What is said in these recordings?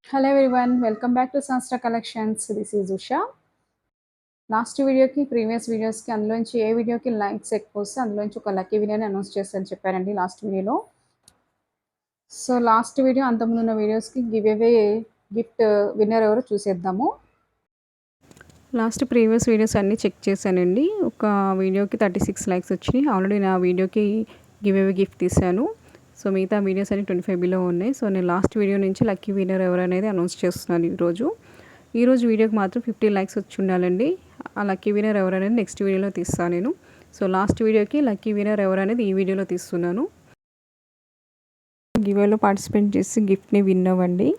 Hello everyone, welcome back to Shastra collections. This is Usha. Last వీడియోకి, previous వీడియోస్‌కి అందులోంచి ఏ వీడియోకి లైక్స్ ఎక్కువొస్తే అందులోంచి ఒక లక్కీ విన్నర్‌ని అనౌన్స్ చేస్తానని చెప్పానండి లాస్ట్ వీడియోలో. సో, లాస్ట్ వీడియో అంతకుముందున్న వీడియోస్‌కి గివ్ అవే గిఫ్ట్ విన్నర్ ఎవరో చూసేద్దాము. లాస్ట్ ప్రీవియస్ వీడియోస్ అన్నీ చెక్ చేశానండి. ఒక వీడియోకి 36 లైక్స్ వచ్చినాయి. ఆల్రెడీ నా వీడియోకి గివ్ అవే గిఫ్ట్ తీశాను. సో, మిగతా వీడియోస్ అన్ని 25 బిలో ఉన్నాయి. సో, నేను లాస్ట్ వీడియో నుంచి లక్కీ విన్నర్ ఎవరనేది అనౌన్స్ చేస్తున్నాను ఈరోజు. ఈరోజు వీడియోకి మాత్రం 50 లైక్స్ వచ్చి ఉండాలండి. ఆ లక్కీ విన్నర్ ఎవరనేది నెక్స్ట్ వీడియోలో తీస్తాను నేను. సో, లాస్ట్ వీడియోకి లక్కీ విన్నర్ ఎవరనేది ఈ వీడియోలో తీస్తున్నాను. గివ్ అవేలో పార్టిసిపేట్ చేసి గిఫ్ట్‌ని విన్ అవ్వండి.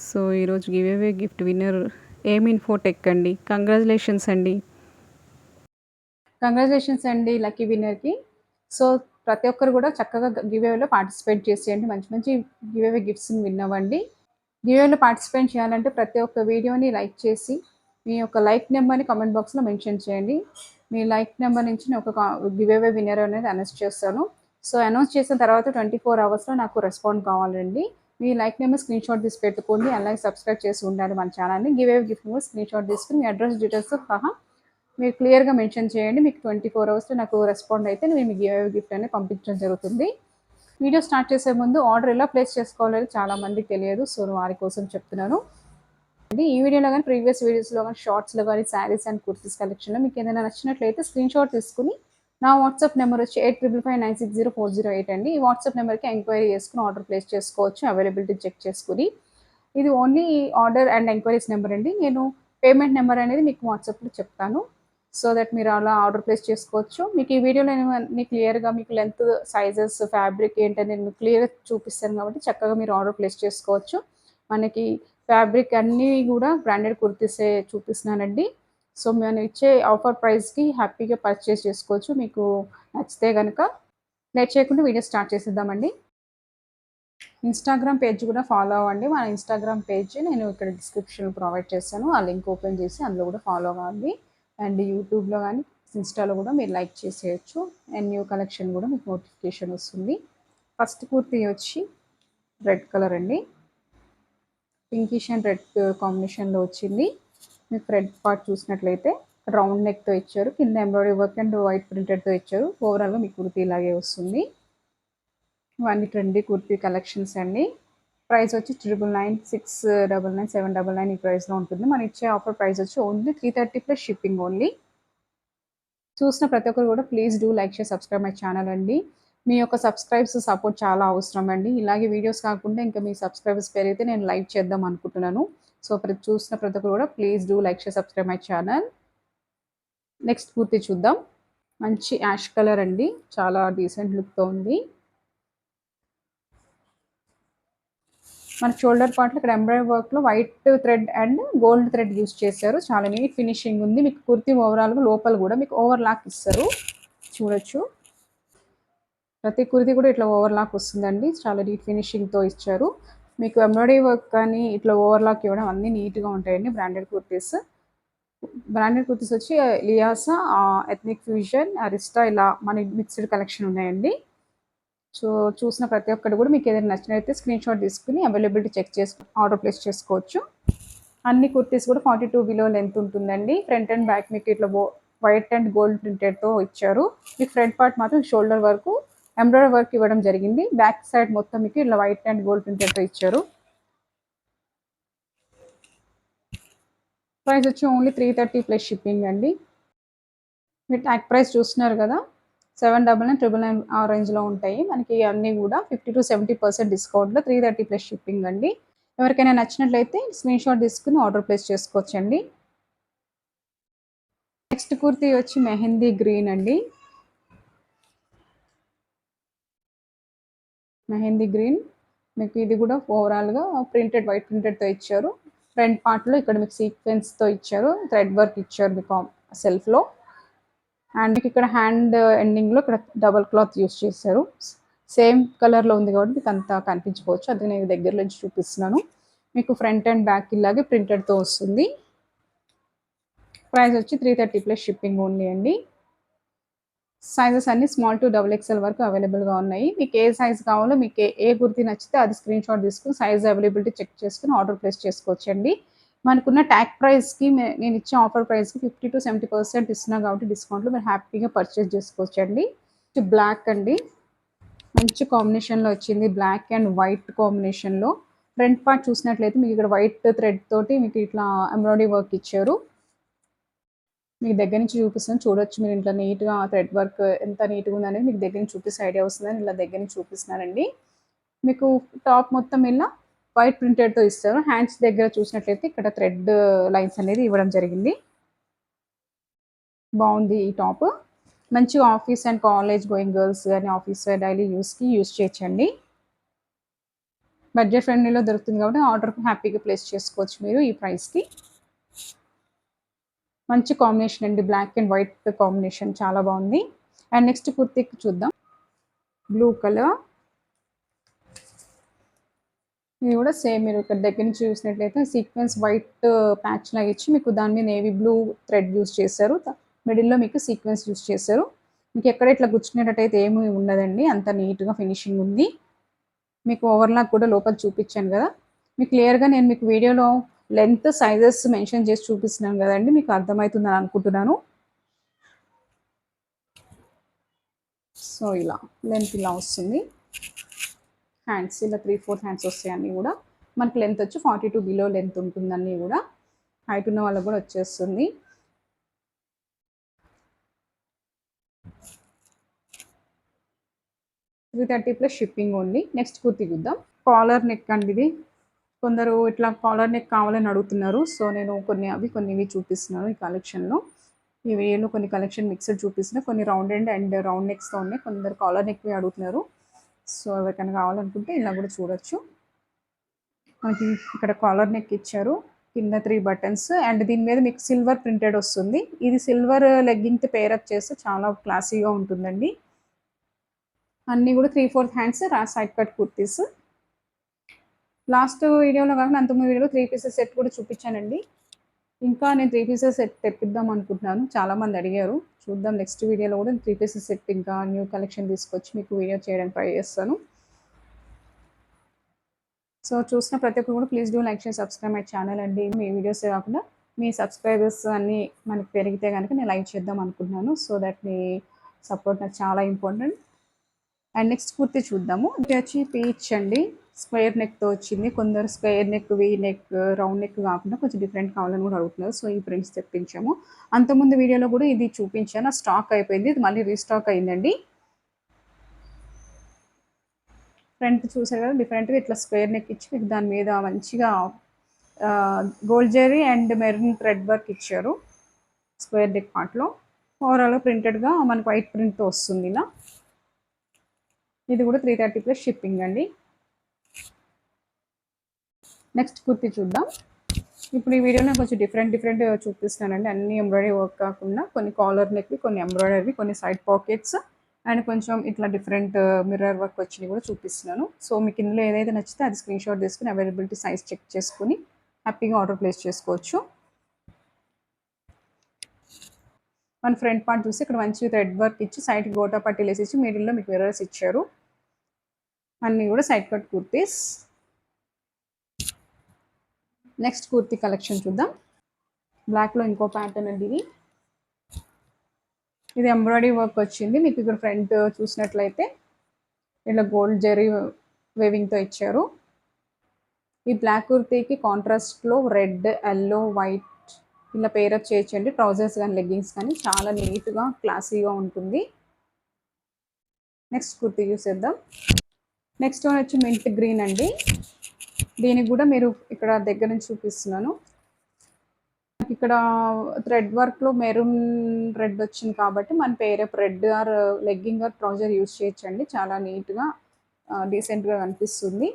సో, ఈరోజు గివ్ అవే గిఫ్ట్ విన్నర్ ఏమ్ ఇన్ఫోటెక్ అండి. కంగ్రాచులేషన్స్ అండి. కంగ్రాచులేషన్స్ అండి లక్కీ విన్నర్‌కి. సో, ప్రతి ఒక్కరు కూడా చక్కగా గివ్ అవేలో పార్టిసిపేట్ చేసేయండి. మంచి మంచి గివ్ అవే గిఫ్ట్స్‌ని విన్ అవ్వండి. గివ్ అవేలో పార్టిసిపేట్ చేయాలంటే ప్రతి ఒక్క వీడియోని లైక్ చేసి మీ యొక్క లైక్ నెంబర్‌ని కామెంట్ బాక్స్‌లో మెన్షన్ చేయండి. మీ లైక్ నెంబర్ నుంచి నేను ఒక గివ్ అవే విన్నర్ అనేది అనౌన్స్ చేస్తాను. సో, అనౌన్స్ చేసిన తర్వాత 24 అవర్స్‌లో నాకు రెస్పాండ్ కావాలండి. మీ లైక్ నెంబర్ స్క్రీన్‌షాట్ తీసి పెట్టుకోండి. అలాగే సబ్స్క్రైబ్ చేసి ఉండాలి మన ఛానల్‌ని. గివ్ అవే గిఫ్ట్ కూడా స్క్రీన్‌షాట్ తీసుకొని మీ అడ్రస్ డీటెయిల్స్‌తో సహా మీరు క్లియర్‌గా మెన్షన్ చేయండి. మీకు 24 అవర్స్‌లో నాకు రెస్పాండ్ అయితే నేను మీ గివ్ అవే గిఫ్ట్ అనేది పంపించడం జరుగుతుంది. వీడియో స్టార్ట్ చేసే ముందు ఆర్డర్ ఎలా ప్లేస్ చేసుకోవాలని చాలా మందికి తెలియదు. సో, వారి కోసం చెప్తున్నాను. ఈ వీడియోలో గానీ, ప్రీవియస్ వీడియోస్‌లో గానీ, షార్ట్స్‌లో గానీ, శారీస్ అండ్ కుర్తీస్ కలెక్షన్‌లో మీకు ఏదైనా నచ్చినట్లయితే స్క్రీన్‌షాట్ తీసుకొని నా వాట్సాప్ నెంబర్ వచ్చి 8555960408 అండి. ఈ వాట్సాప్ నెంబర్‌కి ఎంక్వైరీ చేసుకొని ఆర్డర్ ప్లేస్ చేసుకోవచ్చు. అవైలబిలిటీ చెక్ చేసుకొని. ఇది only order and enquiries number అండి. నేను పేమెంట్ నెంబర్ అనేది మీకు వాట్సాప్‌లో చెప్తాను. సో దట్ మీరు అలా ఆర్డర్ ప్లేస్ చేసుకోవచ్చు. మీకు ఈ వీడియోలో అన్నీ క్లియర్‌గా మీకు లెంత్, సైజెస్, ఫ్యాబ్రిక్ ఏంటనేది మీకు క్లియర్‌గా చూపిస్తాను కాబట్టి చక్కగా మీరు ఆర్డర్ ప్లేస్ చేసుకోవచ్చు. మనకి ఫ్యాబ్రిక్ అన్నీ గూడా బ్రాండెడ్ కుర్తీసే చూపిస్తున్నానండి. సో, మనం ఇచ్చే ఆఫర్ ప్రైస్‌కి హ్యాపీగా పర్చేస్ చేసుకోవచ్చు. మీకు నచ్చితే గనక లేట్ చేయకుండా వీడియో స్టార్ట్ చేసేద్దామండి. ఇన్‌స్టాగ్రామ్ పేజ్ కూడా ఫాలో అవ్వండి. మన ఇన్‌స్టాగ్రామ్ పేజ్ నేను ఇక్కడ డిస్క్రిప్షన్‌లో ప్రొవైడ్ చేశాను. ఆ లింక్ ఓపెన్ చేసి అందులో కూడా ఫాలో అవ్వండి. అండ్ యూట్యూబ్‌లో గానీ, ఇన్‌స్టాలో కూడా మీరు లైక్ చేసేయొచ్చు. అండ్ న్యూ కలెక్షన్ కూడా మీకు నోటిఫికేషన్ వస్తుంది. ఫస్ట్ కుర్తీ వచ్చి రెడ్ కలర్ అండి. పింకిష్ అండ్ రెడ్ కాంబినేషన్‌లో వచ్చింది. మీకు ఫ్రంట్ పార్ట్ చూసినట్లయితే రౌండ్ నెక్‌తో ఇచ్చారు. కింద ఎంబ్రాయిడరీ వర్క్ అండ్ వైట్ ప్రింటెడ్‌తో ఇచ్చారు. ఓవరాల్‌గా మీకు కుర్తీ ఇలాగే వస్తుంది. ఇవన్నీ ట్రెండీ కుర్తీ కలెక్షన్స్ అండి. ప్రైస్ వచ్చి 999, 699, 799 ఈ ప్రైస్‌లో ఉంటుంది. మనం ఇచ్చే ఆఫర్ ప్రైస్ వచ్చి ఓన్లీ 330 ప్లస్ షిప్పింగ్ ఓన్లీ. చూసిన ప్రతి ఒక్కరు కూడా please do like, share, subscribe my channel అండి. మీ యొక్క సపోర్ట్ చాలా అవసరం అండి. ఇలాగే వీడియోస్ కాకుండా ఇంకా మీ సబ్స్క్రైబర్స్ పెరిగితే నేను లైవ్ చేద్దాం అనుకుంటున్నాను. సో, చూసిన ప్రతి ఒక్కరు కూడా please do like, share, subscribe my channel. Next kurti చూద్దాం. మంచి యాష్ కలర్ అండి. చాలా డీసెంట్ లుక్‌తో ఉంది. మన షోల్డర్ పార్ట్‌లో ఇక్కడ ఎంబ్రాయిడరీ వర్క్‌లో white thread and gold thread use చేశారు. చాలా నీట్ ఫినిషింగ్ ఉంది. మీకు కుర్తీ ఓవరాల్‌గా లోపల కూడా మీకు ఓవర్‌లాక్ ఇస్తారు. చూడొచ్చు. ప్రతి కుర్తీ కూడా ఇట్లా ఓవర్‌లాక్ వస్తుందండి. చాలా నీట్ ఫినిషింగ్‌తో ఇచ్చారు. మీకు ఎంబ్రాయిడరీ వర్క్ కానీ ఇట్లా ఓవర్‌లాక్ ఇవ్వడం అన్నీ నీట్‌గా ఉంటాయండి బ్రాండెడ్ కుర్తీస్. బ్రాండెడ్ కుర్తీస్ వచ్చి లియాసా, ఎథ్నిక్ ఫ్యూజన్, అరిస్టా ఇలా మన మిక్స్డ్ కలెక్షన్ ఉన్నాయండి. సో, చూసిన ప్రతి ఒక్కటి కూడా మీకు ఏదైనా నచ్చినట్లయితే స్క్రీన్‌షాట్ తీసుకొని అవైలబిలిటీ చెక్ చేసి ఆర్డర్ ప్లేస్ చేసుకోవచ్చు. అన్ని కుర్తీస్ కూడా 42 బిలో లెంత్ ఉంటుందండి. ఫ్రంట్ అండ్ బ్యాక్ మీకు ఇట్లా వైట్ అండ్ గోల్డ్ ప్రింటెడ్‌తో ఇచ్చారు. మీకు ఫ్రంట్ పార్ట్ మాత్రం షోల్డర్ వరకు ఎంబ్రాయిడరీ వర్క్ ఇవ్వడం జరిగింది. బ్యాక్ సైడ్ మొత్తం మీకు ఇట్లా వైట్ అండ్ గోల్డ్ ప్రింటెడ్‌తో ఇచ్చారు. ప్రైస్ వచ్చి ఓన్లీ 330 ప్లస్ షిప్పింగ్ అండి. మీరు ట్యాగ్ ప్రైస్ చూస్తున్నారు కదా! 799, 999 ఆ రేంజ్‌లో ఉంటాయి. మనకి అన్నీ కూడా 50-70% డిస్కౌంట్‌లో 330 ప్లస్ షిప్పింగ్ అండి. ఎవరికైనా నచ్చినట్లయితే స్క్రీన్‌షాట్ తీసుకొని ఆర్డర్ ప్లేస్ చేసుకోవచ్చండి. నెక్స్ట్ కుర్తీ వచ్చి మెహందీ గ్రీన్ అండి. మెహందీ గ్రీన్. మీకు ఇది కూడా ఓవరాల్‌గా వైట్ ప్రింటెడ్‌తో ఇచ్చారు. ఫ్రంట్ పార్ట్‌లో ఇక్కడ మీకు సీక్వెన్స్‌తో ఇచ్చారు. థ్రెడ్ వర్క్ ఇచ్చారు మీకు సెల్ఫ్‌లో. అండ్ మీకు ఇక్కడ హ్యాండ్ ఎండింగ్‌లో ఇక్కడ డబుల్ క్లాత్ యూజ్ చేశారు. సేమ్ కలర్‌లో ఉంది కాబట్టి మీకు అంతా కనిపించకపోవచ్చు. అది నేను దగ్గర నుంచి చూపిస్తున్నాను. మీకు ఫ్రంట్ అండ్ బ్యాక్ ఇలాగే ప్రింటెడ్‌తో వస్తుంది. ప్రైస్ వచ్చి 330 ప్లస్ షిప్పింగ్ ఓన్లీ అండి. సైజెస్ అన్నీ స్మాల్ టు డబుల్ ఎక్స్ఎల్ వరకు అవైలబుల్‌గా ఉన్నాయి. మీకు ఏ సైజ్ కావాలో మీకు ఏ కుర్తీ నచ్చితే అది స్క్రీన్‌షాట్ తీసుకొని సైజ్ అవైలబిలిటీ చెక్ చేసుకొని ఆర్డర్ ప్లేస్ చేసుకోవచ్చండి. మనకున్న ట్యాగ్ ప్రైస్‌కి నేనిచ్చే ఆఫర్ ప్రైస్‌కి 50-70% ఇస్తున్నా కాబట్టి డిస్కౌంట్‌లో మీరు హ్యాపీగా పర్చేజ్ చేసుకోవచ్చండి. బ్లాక్ అండి. మంచి కాంబినేషన్‌లో వచ్చింది. బ్లాక్ అండ్ వైట్ కాంబినేషన్‌లో. ఫ్రంట్ పార్ట్ చూసినట్లయితే మీకు ఇక్కడ వైట్ థ్రెడ్ తోటి మీకు ఇట్లా ఎంబ్రాయిడరీ వర్క్ ఇచ్చారు. మీకు దగ్గర నుంచి చూపిస్తాను. చూడొచ్చు మీరు ఇంట్లో నీట్‌గా థ్రెడ్ వర్క్ ఎంత నీట్‌గా ఉందనేది మీకు దగ్గర నుంచి చూపిస్తే ఐడియా వస్తుందని ఇలా దగ్గర నుంచి చూపిస్తున్నానండి. మీకు టాప్ మొత్తం ఇలా వైట్ ప్రింటెడ్‌తో ఇస్తారు. హ్యాండ్స్ దగ్గర చూసినట్లయితే ఇక్కడ థ్రెడ్ లైన్స్ అనేది ఇవ్వడం జరిగింది. బావుంది ఈ టాప్. మంచిగా office and college going girls గాని, ఆఫీస్ వేర్ డైలీ యూజ్‌కి యూజ్ చేయొచ్చండి. బడ్జెట్ ఫ్రెండ్లీలో దొరుకుతుంది కాబట్టి ఆర్డర్ హ్యాపీగా ప్లేస్ చేసుకోవచ్చు మీరు ఈ ప్రైస్‌కి. మంచి కాంబినేషన్ అండి. బ్లాక్ అండ్ వైట్ కాంబినేషన్ చాలా బాగుంది. అండ్ నెక్స్ట్ కుర్తీకి చూద్దాం. Blue colour. ఇది కూడా సేమ్ మీరు ఇక్కడ దగ్గర నుంచి చూసినట్లయితే సీక్వెన్స్ వైట్ ప్యాచ్ లాగా ఇచ్చి మీకు దాని మీద నేవీ బ్లూ థ్రెడ్ యూస్ చేశారు. మిడిల్‌లో మీకు సీక్వెన్స్ యూస్ చేశారు. మీకు ఎక్కడ ఇట్లా గుచ్చుకునేటట్టయితే ఏమీ ఉండదండి. అంత నీట్‌గా ఫినిషింగ్ ఉంది. మీకు ఓవర్‌లాక్ కూడా లోపల చూపించాను కదా! మీకు క్లియర్‌గా నేను మీకు వీడియోలో లెంత్, సైజెస్ మెన్షన్ చేసి చూపిస్తున్నాను కదండీ! మీకు అర్థమవుతుందని అనుకుంటున్నాను. సో, ఇలా లెంత్ ఇలా వస్తుంది. హ్యాండ్స్ ఇలా 3/4 హ్యాండ్స్ వస్తాయి అన్నీ కూడా. మనకి లెంత్ వచ్చి 42 బిలో లెంత్ ఉంటుంది అన్నీ కూడా. హైట్ ఉన్న వాళ్ళకి కూడా వచ్చేస్తుంది. $330 షిప్పింగ్ ఓన్లీ. నెక్స్ట్ కుర్తీ చూద్దాం. కాలర్ నెక్ అండి ఇది. కొందరు ఇట్లా కాలర్ నెక్ కావాలని అడుగుతున్నారు. సో, నేను కొన్ని ఇవి చూపిస్తున్నాను ఈ కలెక్షన్‌లో. ఈ వీడియోలో కొన్ని కలెక్షన్ మిక్స్డ్ చూపిస్తున్నా. కొన్ని రౌండ్ అండ్ రౌండ్ నెక్స్‌తో ఉన్నాయి. కొందరు కాలర్ నెక్‌వి అడుగుతున్నారు. సో, ఎవరికైనా కావాలనుకుంటే ఇలా కూడా చూడొచ్చు. మనకి ఇక్కడ కాలర్ నెక్ ఇచ్చారు. కింద 3 బటన్స్ అండ్ దీని మీద మీకు సిల్వర్ ప్రింటెడ్ వస్తుంది. ఇది సిల్వర్ లెగ్గింగ్‌తో పేరప్ చేస్తే చాలా క్లాసీగా ఉంటుందండి. అన్నీ కూడా 3/4 hands side cut kurtis. Last వీడియోలో కాకుండా అంతకుముందు వీడియోలో 3 పీసెస్ సెట్ కూడా చూపించానండి. ఇంకా నేను 3 పీసెస్ సెట్ తెప్పిద్దాం అనుకుంటున్నాను. చాలామంది అడిగారు. చూద్దాం నెక్స్ట్ వీడియోలో కూడా 3 పీసెస్ సెట్ ఇంకా న్యూ కలెక్షన్ తీసుకొచ్చి మీకు వీడియో చేయడానికి ట్రై చేస్తాను. సో, చూసిన ప్రతి ఒక్కరు కూడా please do like, share, subscribe my channel అండి. మీ వీడియోసే కాకుండా మీ సబ్స్క్రైబర్స్ అన్నీ మనకి పెరిగితే గనుక నేను లైక్ చేద్దాం అనుకుంటున్నాను. సో దట్ మీ సపోర్ట్ నాకు చాలా ఇంపార్టెంట్. అండ్ నెక్స్ట్ కుర్తీ చూద్దాము. ఇది వచ్చి పీచ్ అండి. స్క్వేర్ నెక్‌తో వచ్చింది. కొందరు square neck, V neck, round neck కాకుండా కొంచెం డిఫరెంట్ కావాలని కూడా అడుగుతున్నారు. సో, ఈ ప్రింట్స్ తెప్పించాము. అంతకుముందు వీడియోలో కూడా ఇది చూపించాను. స్టాక్ అయిపోయింది. ఇది మళ్ళీ రీస్టాక్ అయిందండి. ఫ్రంట్ చూసారు కదా! డిఫరెంట్‌గా ఇట్లా స్క్వేర్ నెక్ ఇచ్చి మీకు దాని మీద మంచిగా gold zari and maroon thread work ఇచ్చారు. స్క్వేర్ నెక్ పార్ట్‌లో. ఓవరాల్‌గా ప్రింటెడ్‌గా మనకు వైట్ ప్రింట్‌తో వస్తుంది ఇలా. ఇది కూడా 330+ షిప్పింగ్ అండి. నెక్స్ట్ కుర్తీ చూద్దాం. ఇప్పుడు ఈ వీడియోలో కొంచెం డిఫరెంట్ చూపిస్తున్నానండి. అన్ని ఎంబ్రాయిడరీ వర్క్ కాకుండా కొన్ని కాలర్ నెక్‌వి, కొన్ని ఎంబ్రాయిడరీ, కొన్ని సైడ్ పాకెట్స్ అండ్ కొంచెం ఇట్లా డిఫరెంట్ మిర్రర్ వర్క్ వచ్చినవి కూడా చూపిస్తున్నాను. సో, మీకు ఇందులో ఏదైతే నచ్చితే అది స్క్రీన్‌షాట్ తీసుకొని అవైలబిలిటీ సైజ్ చెక్ చేసుకొని హ్యాపీగా ఆర్డర్ ప్లేస్ చేసుకోవచ్చు. మన ఫ్రంట్ పార్ట్ చూసి ఇక్కడ మంచి థ్రెడ్ వర్క్ ఇచ్చి సైడ్‌కి గోటా పట్టీలేసి ఇచ్చి మిడిల్‌లో మీకు మిర్రర్స్ ఇచ్చారు. అన్నీ కూడా side cut kurtis. Next kurti collection చూద్దాం. బ్లాక్‌లో ఇంకో ప్యాటర్న్ అండి ఇది. ఇది ఎంబ్రాయిడరీ వర్క్ వచ్చింది. మీకు ఇక్కడ ఫ్రంట్ చూసినట్లయితే ఇలా గోల్డ్ జెరీ వేవింగ్‌తో ఇచ్చారు. ఈ బ్లాక్ కుర్తీకి కాంట్రాస్ట్‌లో రెడ్, యెల్లో, వైట్ ఇలా పేరప్ చేయొచ్చండి. ట్రౌజర్స్ కానీ, లెగ్గింగ్స్ కానీ చాలా నీట్‌గా, క్లాసీగా ఉంటుంది. నెక్స్ట్ కుర్తీ చూసేద్దాం. నెక్స్ట్ వన్ వచ్చి మింట్ గ్రీన్ అండి. దీనికి కూడా మీరు ఇక్కడ దగ్గర నుంచి చూపిస్తున్నాను. ఇక్కడ థ్రెడ్ వర్క్‌లో మెరూన్ రెడ్ వచ్చింది కాబట్టి మన pair up red or legging or trouser use చేయొచ్చండి. చాలా నీట్‌గా డీసెంట్‌గా కనిపిస్తుంది.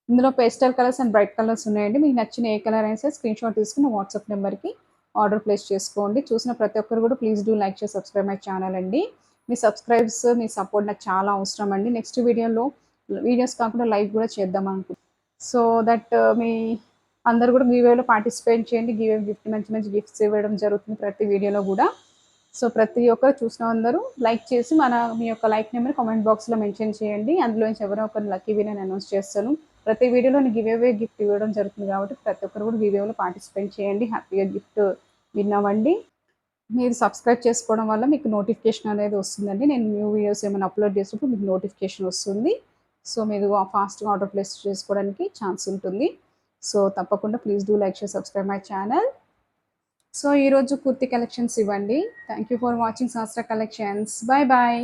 ఇందులో pastel colours and bright colours ఉన్నాయండి. మీకు నచ్చిన ఏ కలర్ అయినా సరే స్క్రీన్‌షాట్ తీసుకొని వాట్సాప్ నెంబర్‌కి ఆర్డర్ ప్లేస్ చేసుకోండి. చూసిన ప్రతి ఒక్కరు కూడా please do like, share, subscribe my channel అండి. మీ సబ్స్క్రైబ్స్, మీ సపోర్ట్ నాకు చాలా అవసరం అండి. నెక్స్ట్ వీడియోలో వీడియోస్ కాకుండా లైవ్ కూడా చేద్దాం అనుకుంటున్నాను. సో దట్ మీ అందరూ కూడా గివ్‌అవేలో పార్టిసిపేట్ చేయండి. గిఫ్ట్ మంచి మంచి గిఫ్ట్స్ ఇవ్వడం జరుగుతుంది ప్రతి వీడియోలో కూడా. సో ప్రతి ఒక్కరు చూసిన అందరూ లైక్ చేసి మీ యొక్క లైక్ నెంబర్ కామెంట్ బాక్స్లో మెన్షన్ చేయండి. అందులో నుంచి ఎవరో ఒకరు లక్కీ విన్నర్ అనౌన్స్ చేస్తాను. ప్రతి వీడియోలో నేను గివ్ అవే గిఫ్ట్ ఇవ్వడం జరుగుతుంది కాబట్టి ప్రతి ఒక్కరు కూడా గివ్ అవేలో పార్టిసిపేట్ చేయండి. హ్యాపీగా గిఫ్ట్ విన్ అవ్వండి. మీరు సబ్స్క్రైబ్ చేసుకోవడం వల్ల మీకు నోటిఫికేషన్ అనేది వస్తుందండి. నేను న్యూ వీడియోస్ ఏమైనా అప్లోడ్ చేసినప్పుడు మీకు నోటిఫికేషన్ వస్తుంది. సో మీరు ఫాస్ట్గా ఆర్డర్ ప్లేస్ చేసుకోవడానికి ఛాన్స్ ఉంటుంది. సో తప్పకుండా please do like share subscribe my channel. So ఈరోజు కుర్తి కలెక్షన్స్ ఇవ్వండి. Thank you for watching Shastra collections. Bye bye.